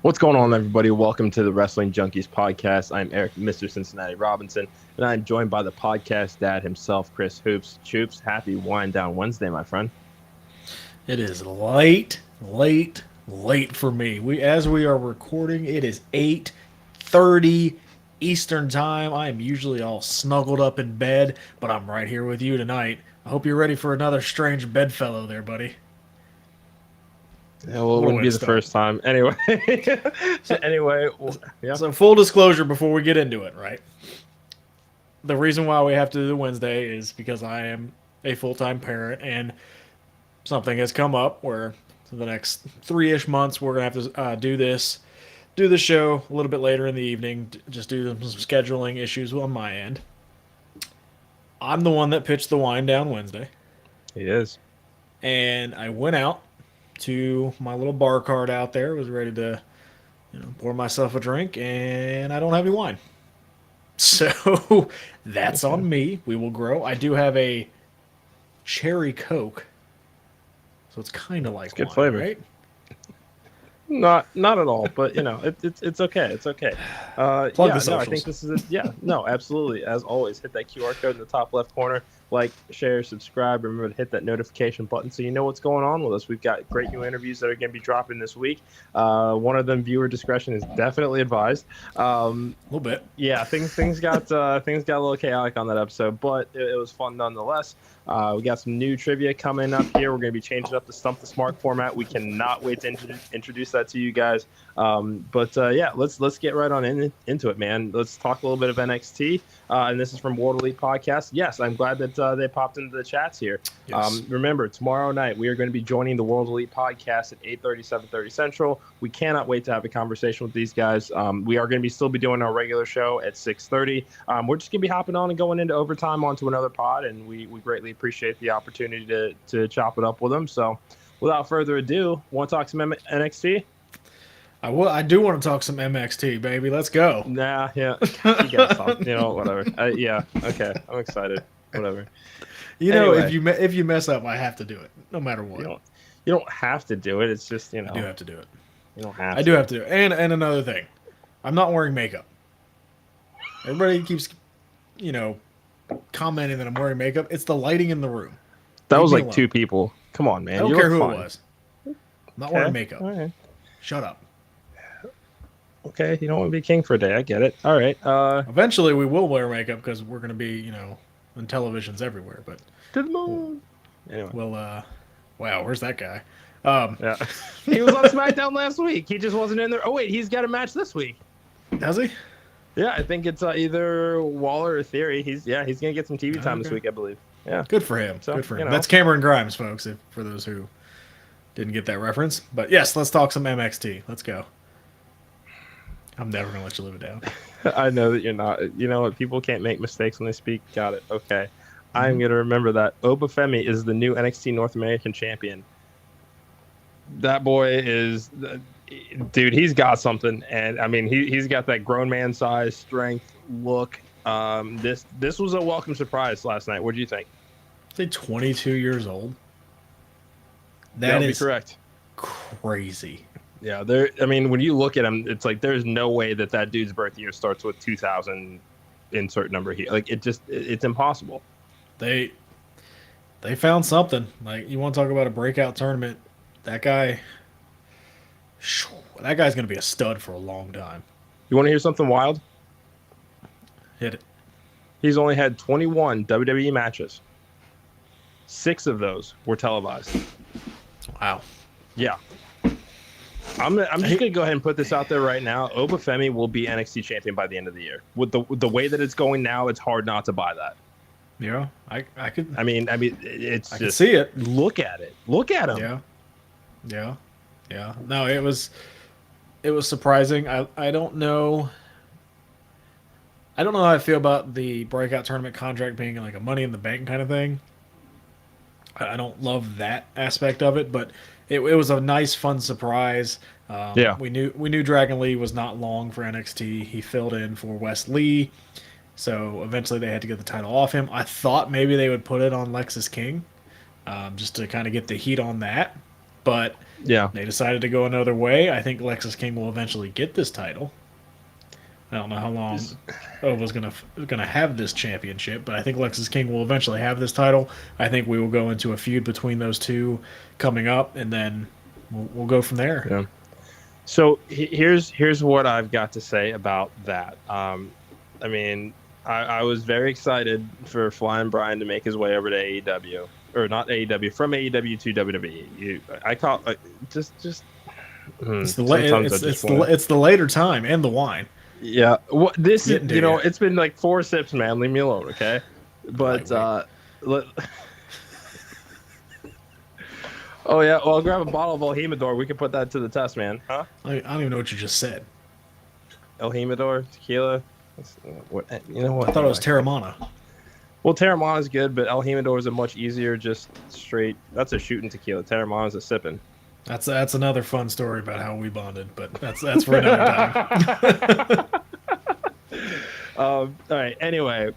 What's going on, everybody? Welcome to the Wrestling Junkies podcast. I'm Eric, Mr. Cincinnati Robinson, and I'm joined by the podcast dad himself, Chris Hoops. Choops, happy Wind Down Wednesday, my friend. It is late for me. As we are recording, it is 8:30 Eastern time. I am usually all snuggled up in bed, but I'm right here with you tonight. I hope you're ready for another strange bedfellow there, buddy. Yeah, well, it wouldn't be the first time. Anyway. Yeah. So full disclosure before we get into it, right? The reason why we have to do the Wednesday is because I am a full-time parent and something has come up where for the next 3-ish months we're gonna have to do the show a little bit later in the evening, just do some scheduling issues on my end. I'm the one that pitched the Wind Down Wednesday. He is. And I went out to my little bar cart out there, was ready to pour myself a drink, and I don't have any wine. So that's on me. We will grow. I do have a cherry Coke. So it's kind of like it's good wine, flavor, right? Not at all, but it's okay. It's okay. Plug the socials. I think this is absolutely. As always, hit that QR code in the top left corner. Like, share, subscribe. Remember to hit that notification button so you know what's going on with us. We've got great new interviews that are going to be dropping this week. One of them, viewer discretion is definitely advised. A little bit. Yeah, things got a little chaotic on that episode, but it was fun nonetheless. We got some new trivia coming up here. We're going to be changing up the Stump the Smart format. We cannot wait to introduce that to you guys. Let's get right on into it, man. Let's talk a little bit of NXT. And this is from World Elite Podcast. Yes, I'm glad that they popped into the chats here. Yes. Remember, tomorrow night we are going to be joining the World Elite Podcast at 8:30, 7:30 Central. We cannot wait to have a conversation with these guys. We are going to still be doing our regular show at 6:30. We're just going to be hopping on and going into overtime onto another pod, and we greatly appreciate the opportunity to chop it up with them. So, without further ado, want to talk some NXT? I do want to talk some MXT, baby. Let's go. Nah, yeah. You gotta talk. Whatever. Okay. I'm excited. Whatever. Anyway. If you mess up, I have to do it, no matter what. You don't have to do it. It's just, I do have to do it. You don't have to. I do have to do it. And another thing, I'm not wearing makeup. Everybody keeps, commenting that I'm wearing makeup. It's the lighting in the room. That was like two people. Come on, man. I don't care who it was. I'm not wearing makeup. All right. Shut up. Okay, you don't want to be king for a day. I get it. All right. Eventually, we will wear makeup because we're going to be, on televisions everywhere. But to the moon. Anyway. Well, wow, where's that guy? Yeah, he was on SmackDown last week. He just wasn't in there. Oh wait, he's got a match this week. Does he? Yeah, I think it's either Waller or Theory. He's gonna get some TV time this week, I believe. Yeah, good for him. So, good for him. That's Cameron Grimes, folks. For those who didn't get that reference, but yes, let's talk some MXT. Let's go. I'm never going to let you live it down. I know that you're not. You know what? People can't make mistakes when they speak. Got it. Okay. I'm going to remember that. Obafemi is the new NXT North American champion. That boy is... Dude, he's got something. And, I mean, he's got that grown man size, strength, look. This was a welcome surprise last night. What do you think? Is he 22 years old? That is correct. Crazy. Yeah, when you look at him, it's like there's no way that dude's birth year starts with 2000 insert number here. Like it's impossible. They found something. Like, you want to talk about a breakout tournament? That guy's going to be a stud for a long time. You want to hear something wild? Hit it. He's only had 21 WWE matches. 6 of those were televised. Wow. Yeah. I'm just gonna go ahead and put this out there right now. Obafemi will be NXT champion by the end of the year. With the way that it's going now, it's hard not to buy that. Yeah, I could. I mean, it's I can see it. Look at it. Look at him. Yeah. No, it was surprising. I don't know. I don't know how I feel about the breakout tournament contract being like a Money in the Bank kind of thing. I don't love that aspect of it, but it was a nice, fun surprise. We knew Dragon Lee was not long for NXT. He filled in for Wes Lee, so eventually they had to get the title off him. I thought maybe they would put it on Lexis King, just to kind of get the heat on that. but Yeah. they decided to go another way. I think Lexus King will eventually get this title. I don't know how long Ova's gonna have this championship, but I think Lexus King will eventually have this title. I think we will go into a feud between those two coming up, and then we'll go from there. Yeah. So here's what I've got to say about that. I mean, I was very excited for Flying Brian to make his way over to AEW, or not AEW, from AEW to WWE. I call just. It's Sometimes I just want. it's the later time and the wine. Yeah, this is, Getting to you. it's been like 4 sips, man. Leave me alone, okay? But let, oh yeah, well, I'll grab a bottle of El Jimador. We can put that to the test, man. Huh? I don't even know what you just said. El Jimador, tequila. What, you know what? I thought it was Terramana. Well, Terramana is good, but El Jimador is a much easier, just straight. That's a shooting tequila. Terramana is a sipping. That's another fun story about how we bonded, but that's for another time. All right. Anyway,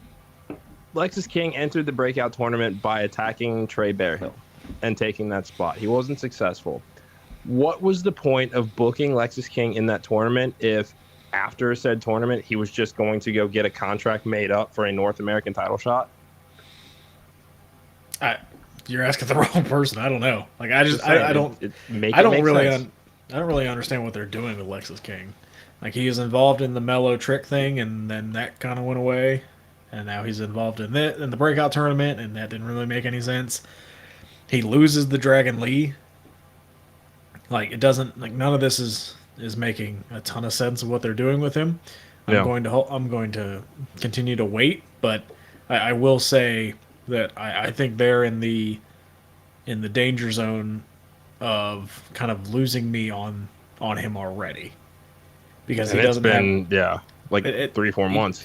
Lexus King entered the breakout tournament by attacking Trey Bearhill and taking that spot. He wasn't successful. What was the point of booking Lexus King in that tournament if, after said tournament, he was just going to go get a contract made up for a North American title shot? You're asking the wrong person. I don't know. Like I don't really understand what they're doing with Lexus King. Like he was involved in the Mellow Trick thing, and then that kind of went away, and now he's involved in the breakout tournament, and that didn't really make any sense. He loses the Dragon Lee. Like it doesn't. Like none of this is making a ton of sense of what they're doing with him. I'm going to continue to wait, but I will say that I think they're in the danger zone of kind of losing me on him already, because he doesn't have 3-4 months,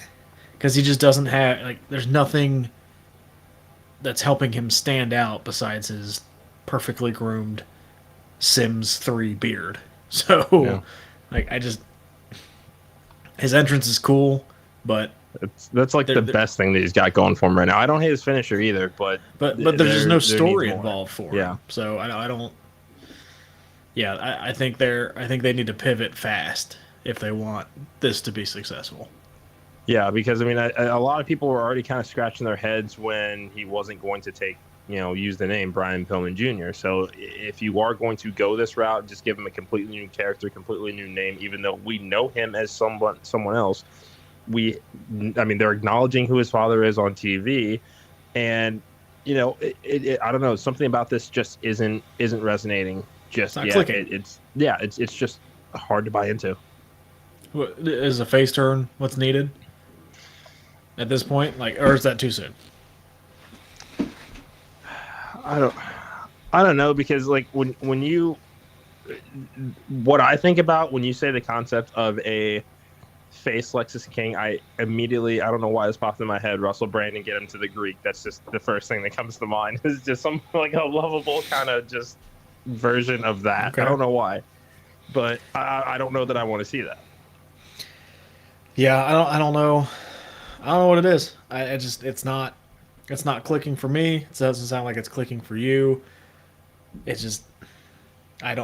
because he just doesn't have, like, there's nothing that's helping him stand out besides his perfectly groomed Sims 3 beard. So like his entrance is cool, but that's like the best thing that he's got going for him right now. I don't hate his finisher either, but there's just no story involved for him. Yeah. So I don't. Yeah, I think they need to pivot fast if they want this to be successful. Yeah, because I mean, a lot of people were already kind of scratching their heads when he wasn't going to use the name Brian Pillman Jr. So if you are going to go this route, just give him a completely new character, completely new name, even though we know him as someone else. They're acknowledging who his father is on TV, and I don't know, something about this just isn't resonating just yet. Clicking. It's just hard to buy into. Is a face turn what's needed at this point, or is that too soon? I don't know, because like when you, what I think about when you say the concept of a face Lexus King, I don't know why this popped in my head, Russell Brand and get him to the Greek. That's just the first thing that comes to mind. Is just some like a lovable kind of just version of that. Okay. I don't know why, but I don't know that I want to see that. Yeah, I don't know what it is. It's not clicking for me. It doesn't sound like it's clicking for you. It's just I'm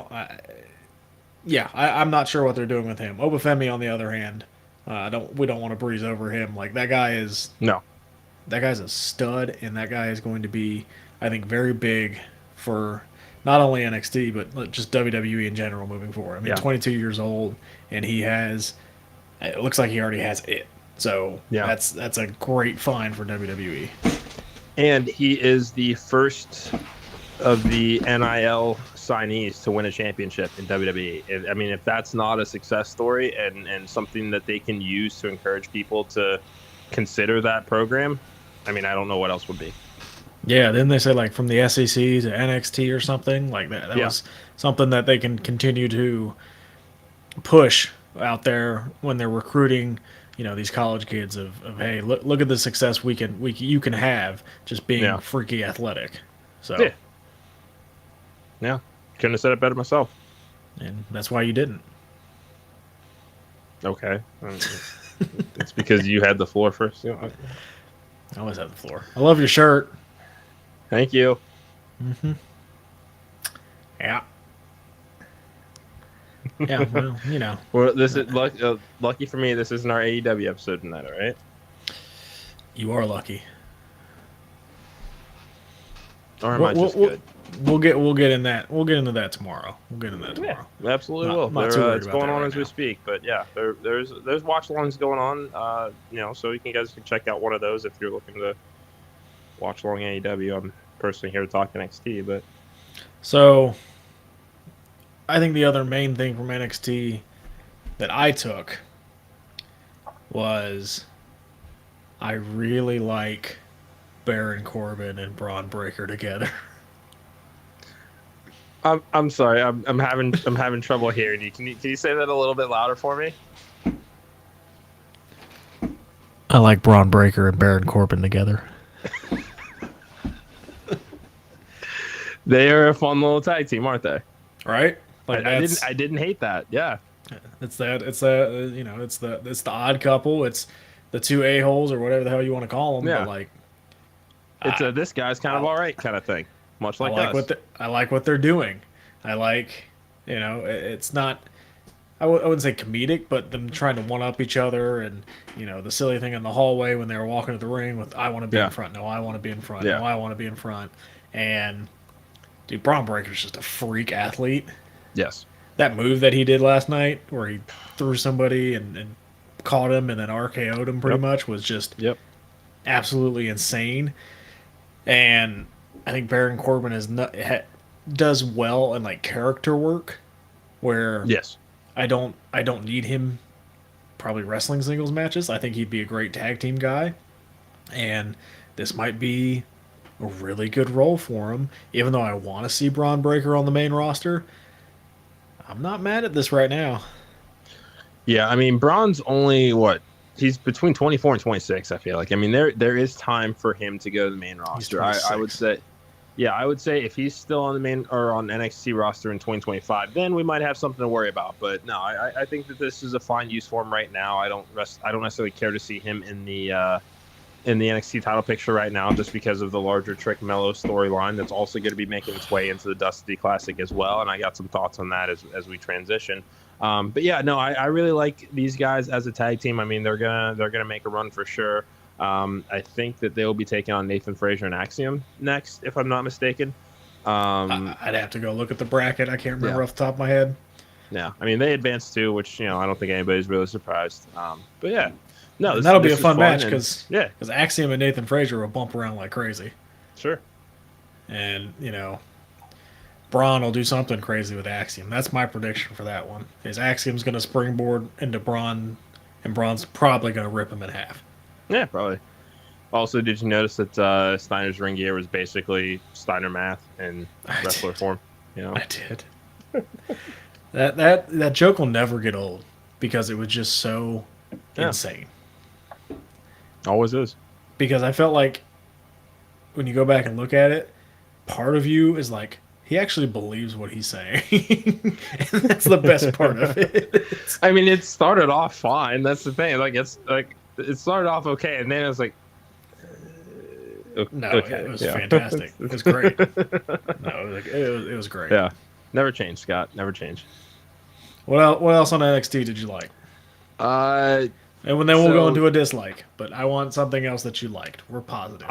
not sure what they're doing with him. Obafemi, on the other hand, we don't want to breeze over him. Like that guy's a stud, and that guy is going to be, I think, very big for not only NXT but just WWE in general moving forward. I mean, 22 years old, and it looks like he already has it. So that's a great find for WWE. And he is the first of the NIL signees to win a championship in WWE. I mean, if that's not a success story and something that they can use to encourage people to consider that program, I mean, I don't know what else would be. Yeah, didn't they say like from the SEC to NXT or something like that? That was something that they can continue to push out there when they're recruiting, these college kids of hey, look at the success you can have just being freaky athletic. So yeah, couldn't have said it better myself. And that's why you didn't. Okay. It's because you had the floor first. I always have the floor. I love your shirt. Thank you. Mm-hmm. Yeah. Yeah, well, you know. Well, this is lucky for me. This isn't our AEW episode tonight. All right. You are lucky. Or am We'll, I we'll, just we'll, good? we'll get in that. We'll get into that tomorrow. We'll get into that Yeah, tomorrow. absolutely Not will. not too worried It's about going that on right as we now. speak. But yeah, there's watch alongs going on. So you guys can check out one of those if you're looking to watch along AEW. I'm personally here to talk NXT, but So I think the other main thing from NXT that I took was I really like Baron Corbin and Braun Breaker together. I'm sorry. I'm having trouble hearing you. Can you say that a little bit louder for me? I like Braun Breaker and Baron Corbin together. They are a fun little tag team, aren't they? Right? Like I didn't hate that. Yeah. it's the odd couple. It's the two a-holes or whatever the hell you want to call them. Yeah. But like It's this guy's kind of all right kind of thing, much like us. I like what they're doing. I like, it's not. I wouldn't say comedic, but them trying to one up each other, and the silly thing in the hallway when they were walking to the ring with "I want to be in front," "No, I want to be in front," Yeah. "No, I want to be in front," and dude, Braun Breaker's just a freak athlete. Yes. That move that he did last night, where he threw somebody and caught him and then RKO'd him, pretty much was just absolutely insane. And I think Baron Corbin does well in like character work, where Yes. I don't need him probably wrestling singles matches. I think he'd be a great tag team guy, and this might be a really good role for him. Even though I want to see Braun Breaker on the main roster, I'm not mad at this right now. Yeah, I mean, Braun's only he's between 24 and 26. I feel like. I mean, there is time for him to go to the main roster. I would say, I would say if he's still on the main or on NXT roster in 2025, then we might have something to worry about. But no, I think that this is a fine use for him right now. I don't necessarily care to see him in the NXT title picture right now, just because of the larger Trick Mello storyline that's also going to be making its way into the Dusty Classic as well. And I got some thoughts on that as we transition. But yeah, no, I really like these guys as a tag team. I mean, they're gonna make a run for sure. I think that they'll be taking on Nathan Frazier and Axiom next, if I'm not mistaken. I'd have to go look at the bracket. I can't remember off the top of my head. Yeah, I mean, they advanced too, which I don't think anybody's really surprised. But yeah, no, that'll be a fun match because Axiom and Nathan Frazier will bump around like crazy. Sure. And Braun will do something crazy with Axiom. That's my prediction for that one. Is Axiom's going to springboard into Braun, and Braun's probably going to rip him in half. Yeah, probably. Also, did you notice that Steiner's ring gear was basically Steiner math in wrestler form? I did. that joke will never get old because it was just so insane. Always is. Because I felt like when you go back and look at it, part of you is like, he actually believes what he's saying. And that's the best part of it. I mean, it started off fine. That's the thing. Like, it started off okay, and then it was like, okay. It was fantastic. It was great. No, it was great. Yeah, never changed, Scott. Never changed. What else on NXT did you like? And then we'll go into a dislike. But I want something else that you liked. We're positive.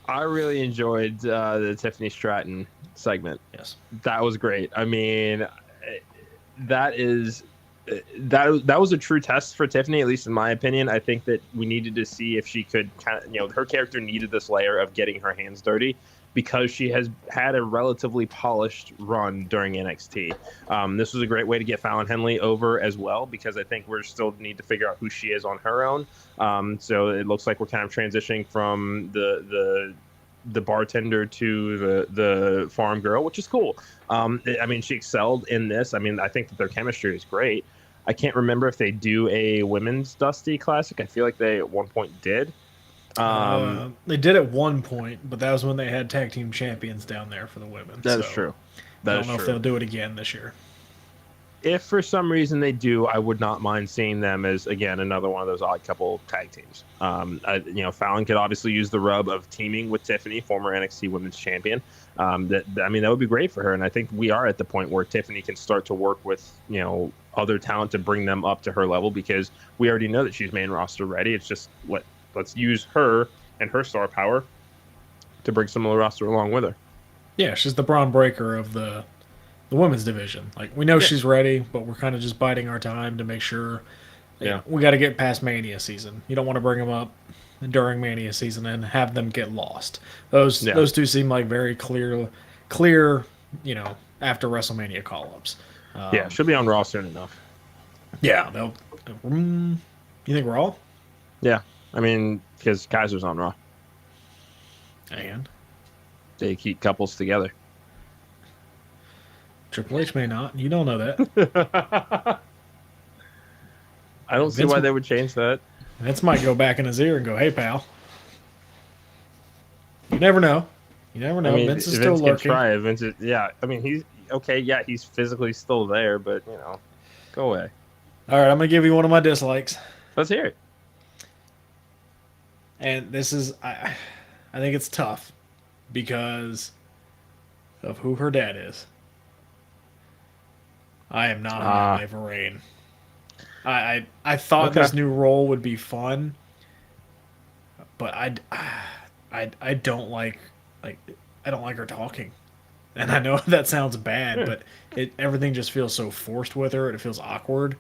I really enjoyed the Tiffany Stratton segment. Yes, that was great. I mean, that was a true test for Tiffany, at least in my opinion. I think that we needed to see if she could her character needed this layer of getting her hands dirty because she has had a relatively polished run during NXT. This was a great way to get Fallon Henley over as well, because I think we're still need to figure out who she is on her own. So it looks like we're kind of transitioning from the bartender to the farm girl, which is cool. I mean, she excelled in this. I mean, I think that their chemistry is great. I can't remember if they do a women's Dusty Classic. I feel like they at one point did. They did at one point, but that was when they had tag team champions down there for the women. That is true. I don't know if they'll do it again this year. if for some reason they do, I would not mind seeing them as, again, another one of those odd couple tag teams. Fallon could obviously use the rub of teaming with Tiffany, former NXT Women's Champion. That would be great for her, and I think we are at the point where Tiffany can start to work with other talent to bring them up to her level, because we already know that she's main roster ready. It's just let's use her and her star power to bring some of the roster along with her. Yeah, she's the Braun Breaker of the women's division. Like, we know she's ready, but we're kind of just biding our time to make sure. We got to get past Mania season. You don't want to bring them up during Mania season and have them get lost. Those two seem like very clear, after WrestleMania call-ups. She'll be on Raw soon enough. Yeah, they'll. You think Raw? Yeah, because Kaiser's on Raw. And they keep couples together. Triple H may not. You don't know that. I don't see why they would change that. Vince might go back in his ear and go, "Hey, pal." You never know. Vince is still lurking. Try. Vince is, he's okay. Yeah, he's physically still there, but go away. All right, I'm gonna give you one of my dislikes. Let's hear it. And this is, I think it's tough because of who her dad is. I am not on for Rain. I thought this new role would be fun, but I don't like I don't like her talking, and I know that sounds bad, but everything just feels so forced with her, and it feels awkward,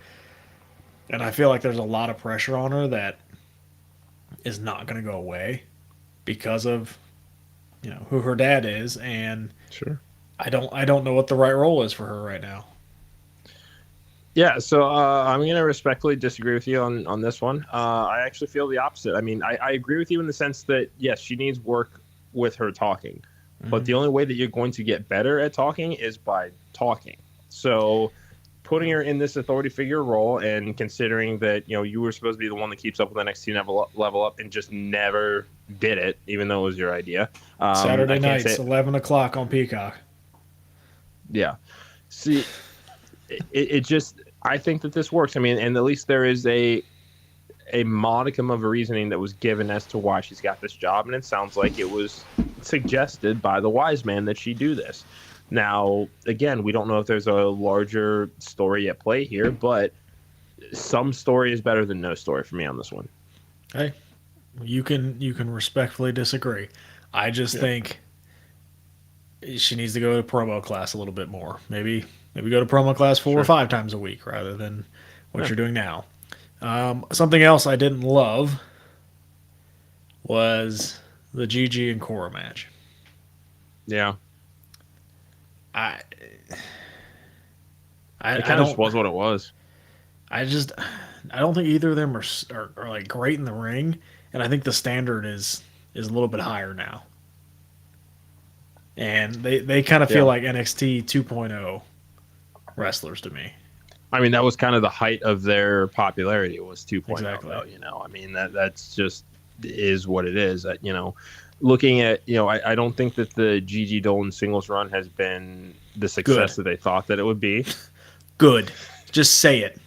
and I feel like there's a lot of pressure on her that is not going to go away because of who her dad is, and sure, I don't know what the right role is for her right now. Yeah, so I'm going to respectfully disagree with you on this one. I actually feel the opposite. I agree with you in the sense that, yes, she needs work with her talking. Mm-hmm. But the only way that you're going to get better at talking is by talking. So putting her in this authority figure role and considering that, you were supposed to be the one that keeps up with NXT level up and just never did it, even though it was your idea. Saturday nights, 11 o'clock on Peacock. Yeah. See... It just, I think that this works. And at least there is a modicum of reasoning that was given as to why she's got this job, and it sounds like it was suggested by the wise man that she do this. Now, again, we don't know if there's a larger story at play here, but some story is better than no story for me on this one. Hey, you can respectfully disagree. I just think she needs to go to promo class a little bit more. Maybe go to promo class 4 or 5 times a week rather than what you're doing now. Something else I didn't love was the Gigi and Cora match. Yeah. It kind of just was what it was. I don't think either of them are like great in the ring, and I think the standard is a little bit higher now. And they kind of feel like NXT 2.0 wrestlers to me. That was kind of the height of their popularity, was 2.0. Exactly. That's just is what it is. Looking at, I don't think that the Gigi Dolan singles run has been the success that they thought that it would be. Good. Just say it.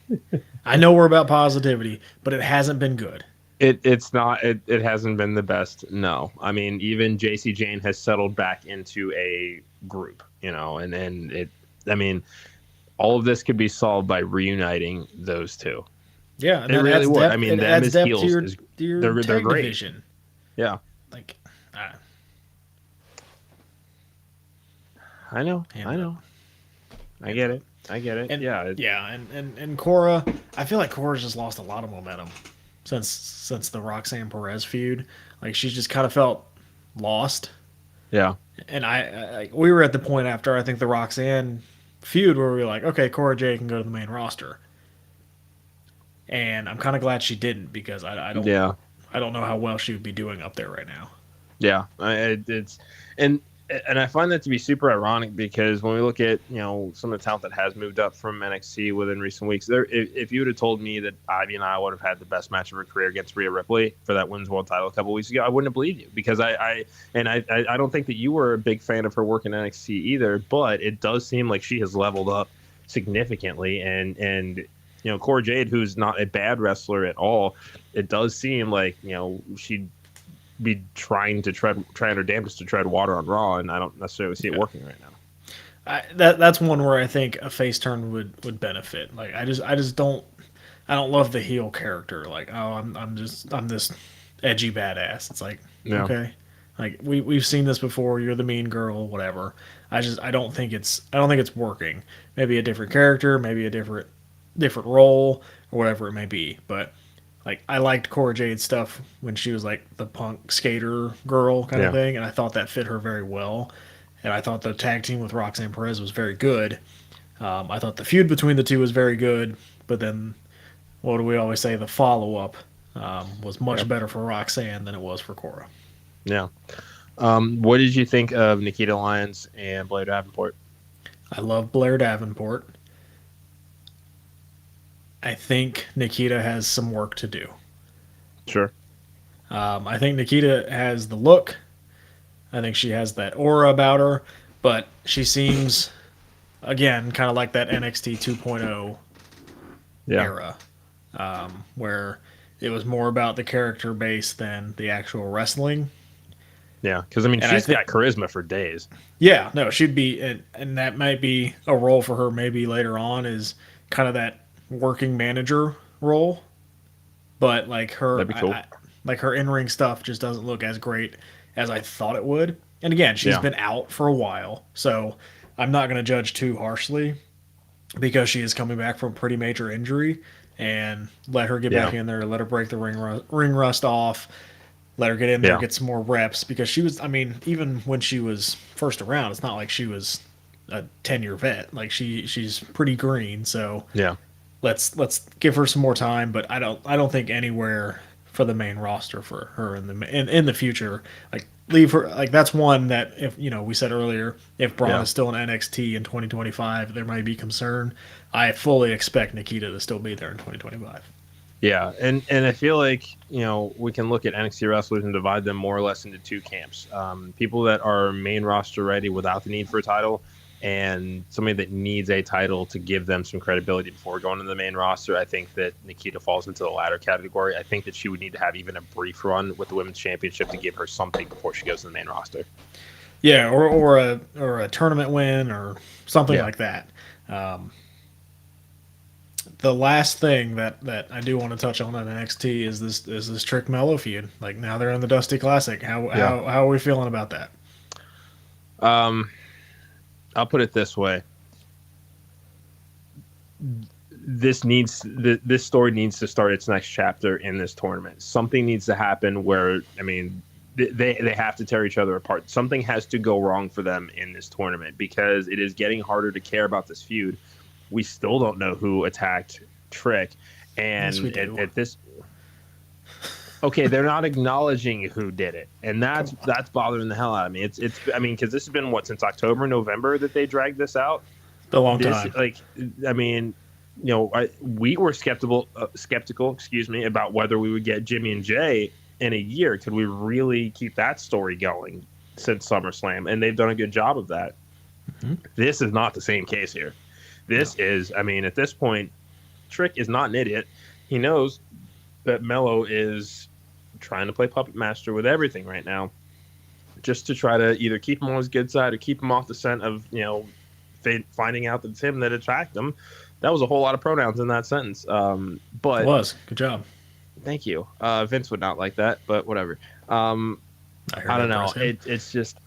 I know we're about positivity, but it hasn't been good. It's not. It hasn't been the best. No. Even JC Jane has settled back into a group, and it. All of this could be solved by reuniting those two. Yeah, it really would. Depth, them as heels, to your they're great. Division. Yeah. I know. I get it. And, yeah. And Cora, I feel like Cora's just lost a lot of momentum since the Roxanne Perez feud. Like, she's just kind of felt lost. Yeah. And we were at the point after, I think, the Roxanne feud where we were like, okay, Cora Jade can go to the main roster. And I'm kind of glad she didn't, because I don't know how well she would be doing up there right now. Yeah. And I find that to be super ironic, because when we look at some of the talent that has moved up from NXT within recent weeks, if you would have told me that Ivy and I would have had the best match of her career against Rhea Ripley for that Women's World Title a couple weeks ago, I wouldn't have believed you, because I don't think that you were a big fan of her work in NXT either, but it does seem like she has leveled up significantly, and Cora Jade, who's not a bad wrestler at all, it does seem like she'd be trying her damnedest to tread water on Raw, and I don't necessarily see it working right now. That's one where I think a face turn would benefit. Like I just don't love the heel character. Like, oh, I'm this edgy badass. It's like, Yeah. okay, like we've seen this before. You're the mean girl, whatever. I don't think it's working. Maybe a different character, maybe a different role or whatever it may be. But like I liked Cora Jade's stuff when she was like the punk skater girl kind of Yeah. thing, and I thought that fit her very well. And I thought the tag team with Roxanne Perez was very good. I thought the feud between the two was very good, but then what do we always say? The follow up was much better for Roxanne than it was for Cora. Yeah. What did you think of Nikita Lyons and Blair Davenport? I love Blair Davenport. I think Nikita has some work to do. Sure. I think Nikita has the look. I think she has that aura about her, but she seems, again, kind of like that NXT 2.0 era, where it was more about the character base than the actual wrestling. Yeah, because she's got charisma for days. Yeah, no, she'd be, and that might be a role for her maybe later on, is kind of that working manager role. But like her, That'd be cool. like her in-ring stuff just doesn't look as great as I thought it would. And again, she's been out for a while, so I'm not going to judge too harshly because she is coming back from a pretty major injury. And let her get back in there, let her break the ring rust off, let her get in there, get some more reps, because she was, even when she was first around, it's not like she was a 10-year vet. Like she's pretty green, so let's give her some more time. But I don't think anywhere for the main roster for her in the future. Like leave her, like that's one that, if we said earlier, if Braun is still in NXT in 2025, there might be concern. I fully expect Nikita to still be there in 2025. Yeah, and I feel like we can look at NXT wrestlers and divide them more or less into two camps: people that are main roster ready without the need for a title, and somebody that needs a title to give them some credibility before going to the main roster. I think that Nikita falls into the latter category. I think that she would need to have even a brief run with the Women's Championship to give her something before she goes to the main roster. Yeah, or a tournament win or something like that. The last thing that I do want to touch on at NXT is this Trick Mello feud. Like, now they're in the Dusty Classic. How are we feeling about that? I'll put it this way: this story needs to start its next chapter in this tournament. Something needs to happen where they have to tear each other apart. Something has to go wrong for them in this tournament, because it is getting harder to care about this feud. We still don't know who attacked Trick, and yes, at this, okay, they're not acknowledging who did it, and that's bothering the hell out of me. It's because this has been since October, November that they dragged this out. A long time. We were skeptical, about whether we would get Jimmy and Jay in a year. Could we really keep that story going since SummerSlam? And they've done a good job of that. Mm-hmm. This is not the same case here. This is, at this point, Trick is not an idiot. He knows that Mello is trying to play puppet master with everything right now, just to try to either keep him on his good side or keep him off the scent of, finding out that it's him that attacked him. That was a whole lot of pronouns in that sentence. But it was. Good job. Thank you. Vince would not like that, but whatever. I don't know. It's just,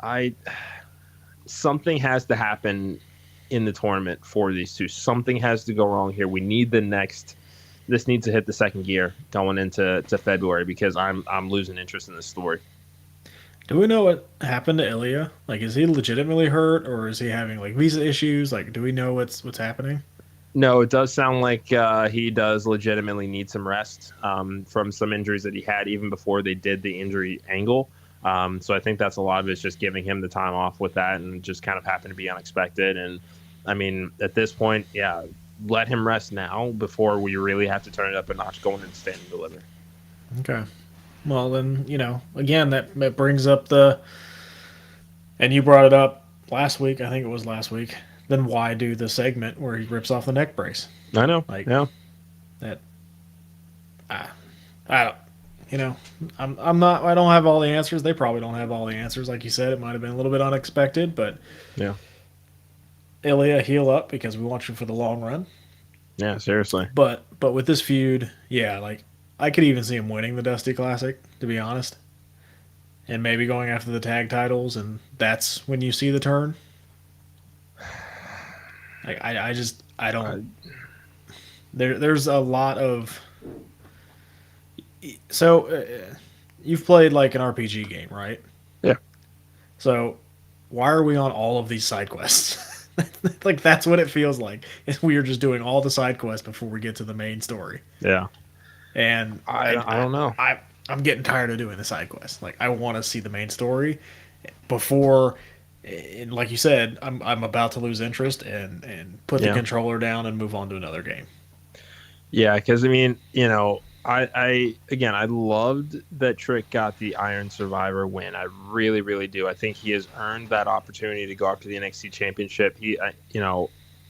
something has to happen in the tournament for these two. Something has to go wrong here. We need this needs to hit the second gear going into February, because I'm losing interest in this story. Do we know what happened to Ilya? Like, is he legitimately hurt, or is he having like visa issues? Like, do we know what's happening? No, it does sound like he does legitimately need some rest from some injuries that he had even before they did the injury angle. So I think that's a lot of it's just giving him the time off with that, and just kind of happened to be unexpected. And at this point, let him rest now before we really have to turn it up a notch going into Stand and Deliver. Okay. Well, then, again, that brings up and you brought it up last week. I think it was last week. then why do the segment where he rips off the neck brace? I know. Like Yeah. that. I don't. You know, I'm not. I don't have all the answers. They probably don't have all the answers. Like you said, it might have been a little bit unexpected, but Yeah. Ilya, heal up because we want you for the long run. Yeah. Seriously. But with this feud, yeah, like I could even see him winning the Dusty Classic, to be honest, and maybe going after the tag titles, and that's when you see the turn. Like I don't. There's a lot of. So, you've played like an RPG game, right? Yeah. So, why are we on all of these side quests? Like that's what it feels like. Is we are just doing all the side quests before we get to the main story. Yeah. And I don't know. I'm getting tired of doing the side quests. Like I want to see the main story and like you said, I'm about to lose interest and put the controller down and move on to another game. Yeah, because I mean, I loved that Trick got the Iron Survivor win. I really, really do. I think he has earned that opportunity to go after the NXT Championship.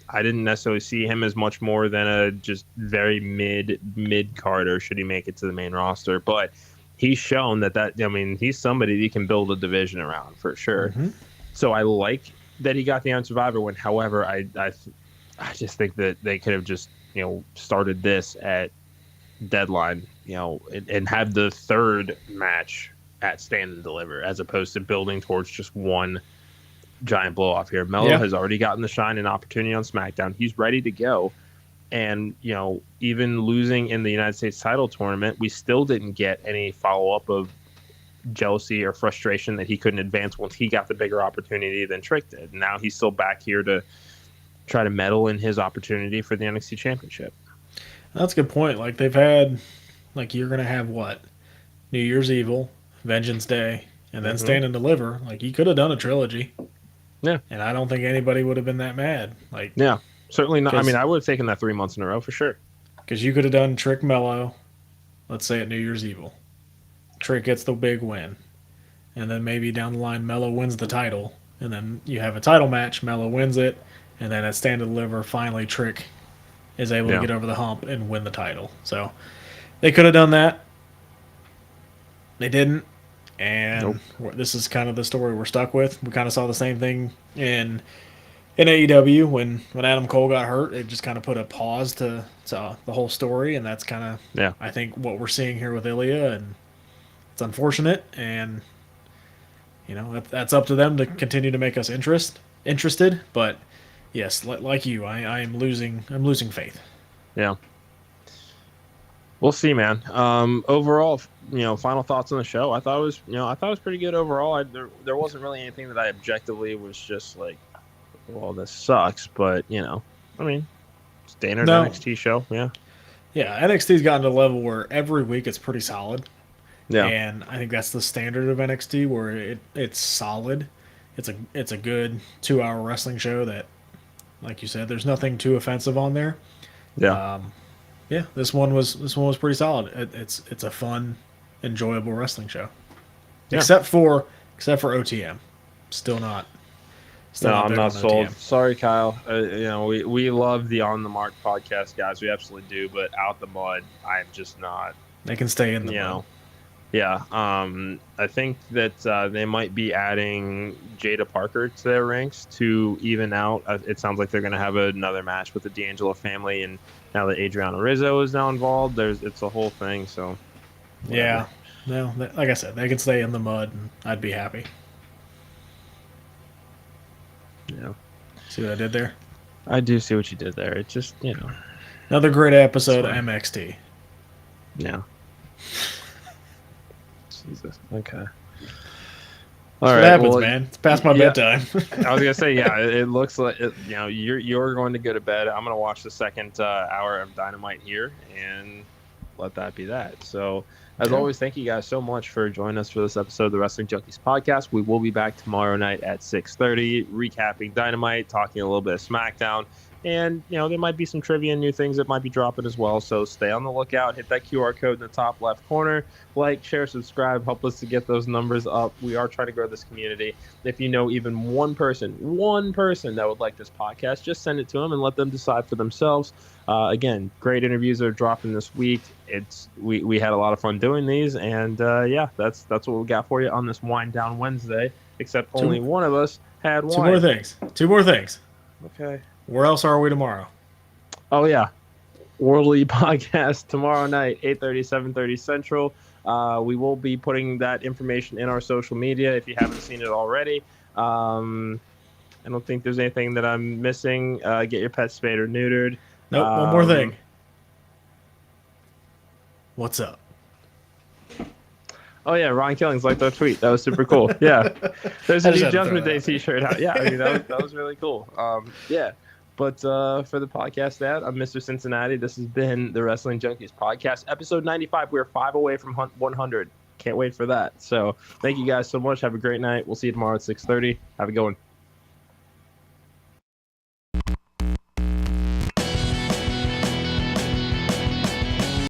I didn't necessarily see him as much more than a just very mid carder should he make it to the main roster, but he's shown that he's somebody that you can build a division around for sure. Mm-hmm. So I like that he got the Iron Survivor win. However, I just think that they could have just started this at Deadline, and have the third match at Stand and Deliver as opposed to building towards just one giant blow off here. Melo has already gotten the shine and opportunity on SmackDown. He's ready to go. And, even losing in the United States title tournament, we still didn't get any follow-up of jealousy or frustration that he couldn't advance once he got the bigger opportunity than Trick did. Now he's still back here to try to meddle in his opportunity for the NXT Championship. That's a good point. Like they've had, like you're going to have what? New Year's Evil, Vengeance Day, and then Stand and Deliver. Like he could have done a trilogy. Yeah. And I don't think anybody would have been that mad. Like yeah, certainly not. I mean, I would have taken that 3 months in a row for sure. Because you could have done Trick Mello, let's say at New Year's Evil. Trick gets the big win. And then maybe down the line, Mello wins the title. And then you have a title match, Mello wins it. And then at Stand and Deliver, finally Trick is able to get over the hump and win the title. So they could have done that. They didn't. And this is kind of the story we're stuck with. We kind of saw the same thing in AEW when Adam Cole got hurt. It just kind of put a pause to the whole story. And that's kind of, I think, what we're seeing here with Ilya. And it's unfortunate. And, that's up to them to continue to make us interested. But yes, like you, I'm losing faith. Yeah. We'll see, man. Overall, final thoughts on the show. I thought it was pretty good overall. There wasn't really anything that I objectively was just like, well, this sucks. But standard NXT show. Yeah. Yeah, NXT's gotten to a level where every week it's pretty solid. Yeah. And I think that's the standard of NXT, where it's solid. It's a good 2-hour wrestling show that, like you said, there's nothing too offensive on there. Yeah. This one was pretty solid. It's a fun, enjoyable wrestling show. Yeah. Except for OTM. Still not. I'm not sold. OTM. Sorry, Kyle. We love the On the Mark podcast, guys. We absolutely do. But Out the Mud, I'm just not. They can stay in the mud. Yeah. I think that they might be adding Jada Parker to their ranks to even out. It sounds like they're going to have another match with the D'Angelo family, and now that Adriana Rizzo is now involved, it's a whole thing. So, whatever. Yeah. No, like I said, they can stay in the mud, and I'd be happy. Yeah. See what I did there? I do see what you did there. It's just, another great episode of MXT. Yeah. Jesus. Okay. All right. What happens, man? It's past my bedtime. I was gonna say, it looks like you're going to go to bed. I'm gonna watch the second hour of Dynamite here and let that be that. So, as always, thank you guys so much for joining us for this episode of the Wrestling Junkies podcast. We will be back tomorrow night at 6:30, recapping Dynamite, talking a little bit of SmackDown, And, there might be some trivia and new things that might be dropping as well. So stay on the lookout. Hit that QR code in the top left corner. Like, share, subscribe. Help us to get those numbers up. We are trying to grow this community. If you know even one person that would like this podcast, just send it to them and let them decide for themselves. Again, great interviews are dropping this week. We had a lot of fun doing these. And, that's what we got for you on this Wind Down Wednesday, except only one of us had wine. Two more things. Okay. Where else are we tomorrow? Oh, yeah. Worldly podcast tomorrow night, 8:30, 7:30 Central. We will be putting that information in our social media if you haven't seen it already. I don't think there's anything that I'm missing. Get your pet spayed or neutered. Nope, one more thing. What's up? Oh, yeah, Ron Killings liked our tweet. That was super cool. Yeah. There's a new Judgment Day t-shirt out. Yeah, that was really cool. Yeah. But for the podcast, I'm Mr. Cincinnati. This has been the Wrestling Junkies podcast, episode 95. We're 5 away from 100. Can't wait for that. So thank you guys so much. Have a great night. We'll see you tomorrow at 6:30. Have a good one.